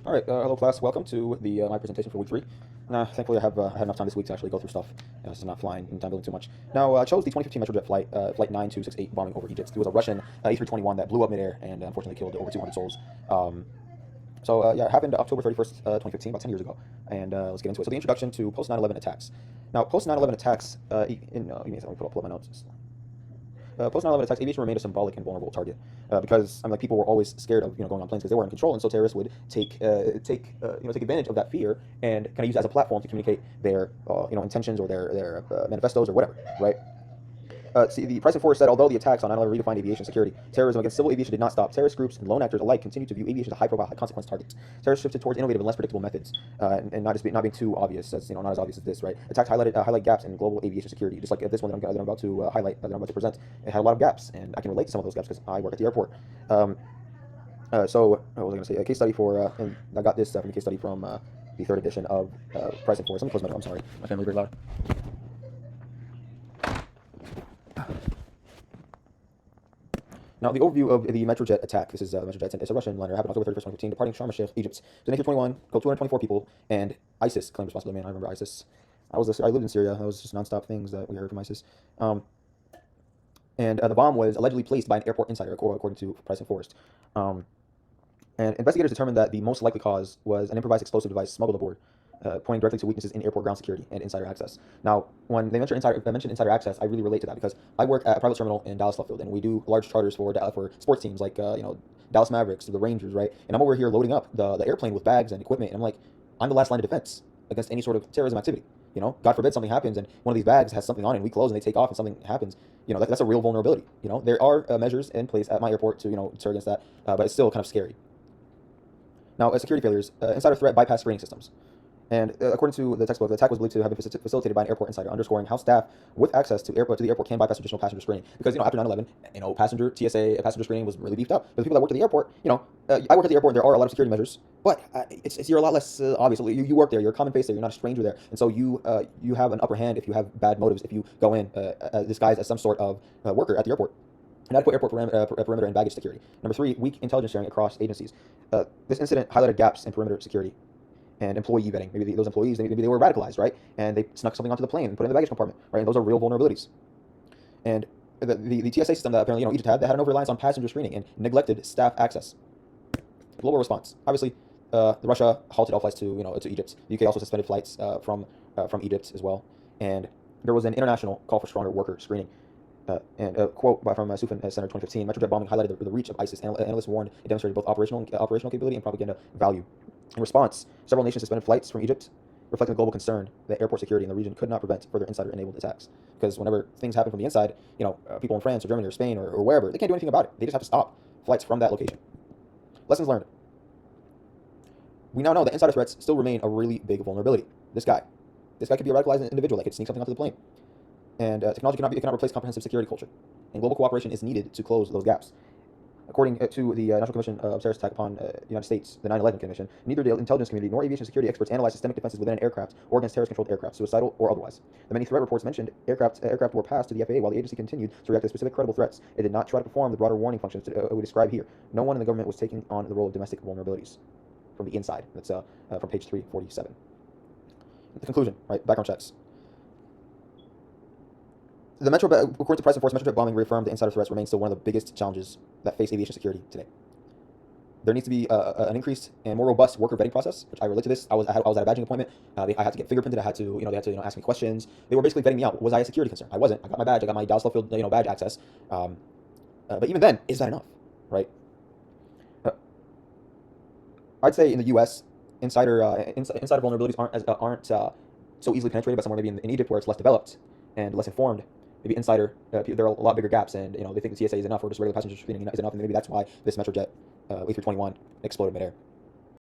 All right, hello class. Welcome to the my presentation for week 3. Thankfully, I had enough time this week to actually go through stuff. This is not flying and time building too much. Now, I chose the 2015 Metrojet flight, flight 9268 bombing over Egypt. It was a Russian A321 that blew up midair and unfortunately killed over 200 souls. Yeah, it happened October 31st, 2015, about 10 years ago. And let's get into it. So the introduction to post 9/11 attacks. Now, post 9/11 attacks. Let me pull up my notes. Post 9/11 attacks, aviation remained a symbolic and vulnerable target because like people were always scared of going on planes because they were in control, and so terrorists would take advantage of that fear and kind of use it as a platform to communicate their intentions or their manifestos or whatever, right? The Price and Forrest said, although the attacks on 9/11 redefined aviation security, terrorism against civil aviation did not stop. Terrorist groups and lone actors alike continued to view aviation as high-profile, high-consequence targets. Terrorists shifted towards innovative and less predictable methods, and not being too obvious, as not as obvious as this, right? Attacks highlight gaps in global aviation security, just like this one that I'm about to highlight, that I'm about to present. It had a lot of gaps, and I can relate to some of those gaps because I work at the airport. What was I going to say? A case study for, and I got this from a case study from the 3rd edition of Price and Forrest. Let me close my door. I'm sorry, my family's very loud. Now, the overview of the Metrojet attack. This is Metrojet. It's a Russian liner. It happened October 31st, 2015, departing Sharm el-Sheikh, Egypt. The A321 killed 224 people, and ISIS claimed responsibility. Man, I remember ISIS. I lived in Syria. That was just nonstop things that we heard from ISIS. The bomb was allegedly placed by an airport insider, according to Price and Forrest. And investigators determined that the most likely cause was an improvised explosive device smuggled aboard, pointing directly to weaknesses in airport ground security and insider access. Now, when they mentioned insider access, I really relate to that because I work at a private terminal in Dallas Love Field, and we do large charters for sports teams like Dallas Mavericks, the Rangers, right? And I'm over here loading up the airplane with bags and equipment, and I'm like, I'm the last line of defense against any sort of terrorism activity. God forbid something happens and one of these bags has something on it, and we close and they take off and something happens. That's a real vulnerability. There are measures in place at my airport to deter against that, but it's still kind of scary. Now, security failures, insider threat bypass screening systems. And according to the textbook, the attack was believed to have been facilitated by an airport insider, underscoring how staff with access to the airport can bypass traditional passenger screening. Because after 9/11, passenger screening was really beefed up. But the people that work at the airport, I work at the airport. There are a lot of security measures, but you're a lot less obvious. You work there. You're a common face there. You're not a stranger there, and so you have an upper hand if you have bad motives. If you go in disguised as some sort of worker at the airport. Inadequate airport perimeter and baggage security. Number 3, weak intelligence sharing across agencies. This incident highlighted gaps in perimeter security and employee vetting. Maybe those employees, maybe they were radicalized, right? And they snuck something onto the plane and put it in the baggage compartment, right? And those are real vulnerabilities. And the TSA system that apparently Egypt had, they had an over-reliance on passenger screening and neglected staff access. Global response. Obviously, Russia halted all flights to Egypt. The UK also suspended flights from Egypt as well. And there was an international call for stronger worker screening. And a quote from Sufan Center 2015, Metrojet bombing highlighted the reach of ISIS. Analysts warned it demonstrated both operational capability and propaganda value. In response, several nations suspended flights from Egypt, reflecting the global concern that airport security in the region could not prevent further insider-enabled attacks. Because whenever things happen from the inside, people in France or Germany or Spain or wherever, they can't do anything about it. They just have to stop flights from that location. Lessons learned. We now know that insider threats still remain a really big vulnerability. This guy could be a radicalized individual that could sneak something onto the plane. And technology cannot replace comprehensive security culture. And global cooperation is needed to close those gaps. According to the National Commission of Terrorist Attack upon the United States, the 9/11 Commission, neither the intelligence community nor aviation security experts analyze systemic defenses within an aircraft or against terrorist-controlled aircraft, suicidal or otherwise. The many threat reports mentioned aircraft were passed to the FAA while the agency continued to react to specific credible threats. It did not try to perform the broader warning functions we describe here. No one in the government was taking on the role of domestic vulnerabilities from the inside. That's from page 347. The conclusion, right? Background checks. According to Price and Forrest, Metrojet bombing reaffirmed the insider threats remain still one of the biggest challenges that face aviation security today. There needs to be an increased and more robust worker vetting process, which I relate to this. I was at a badging appointment. I had to get fingerprinted. I had to, they had to, ask me questions. They were basically vetting me out. Was I a security concern? I wasn't. I got my badge. I got my Dallas Love Field, badge access. But even then, is that enough, right? I'd say in the U.S., insider vulnerabilities aren't so easily penetrated by somewhere maybe in Egypt where it's less developed and less informed. Maybe insider, there are a lot bigger gaps, and they think the TSA is enough, or just regular passenger screening is enough, and maybe that's why this Metrojet A321 exploded midair.